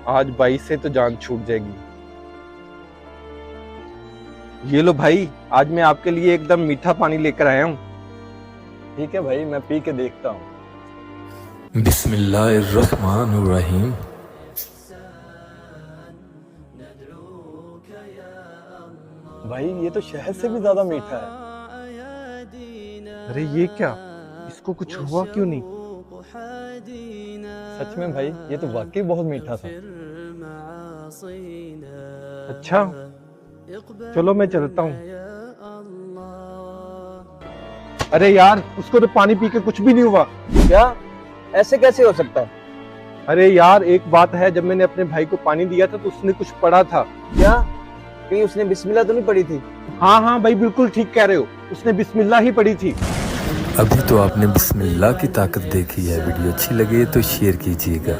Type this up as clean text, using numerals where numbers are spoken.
आज भाई से तो जान छूट जाएगी। ये लो भाई, आज मैं आपके लिए एकदम मीठा पानी लेकर आया हूँ। ठीक है भाई, मैं पी के देखता हूँ। बिस्मिल्लाहिर्रहमानिर्रहीम। भाई ये तो शहद से भी ज्यादा मीठा है। अरे ये क्या, इसको कुछ हुआ क्यों नहीं? सच में भाई, ये तो वाकई बहुत मीठा था। अच्छा, चलो मैं चलता हूँ। अरे यार, उसको तो पानी पी के कुछ भी नहीं हुआ। क्या? ऐसे कैसे हो सकता है? अरे यार, एक बात है, जब मैंने अपने भाई को पानी दिया था तो उसने कुछ पढ़ा था। क्या? कहीं उसने बिस्मिल्लाह तो नहीं पढ़ी थी? हाँ हाँ भाई, बिल्कुल ठीक कह रहे हो, उसने बिस्मिल्लाह ही पढ़ी थी। अभी तो आपने बिस्मिल्लाह की ताकत देखी है। वीडियो अच्छी लगे तो शेयर कीजिएगा।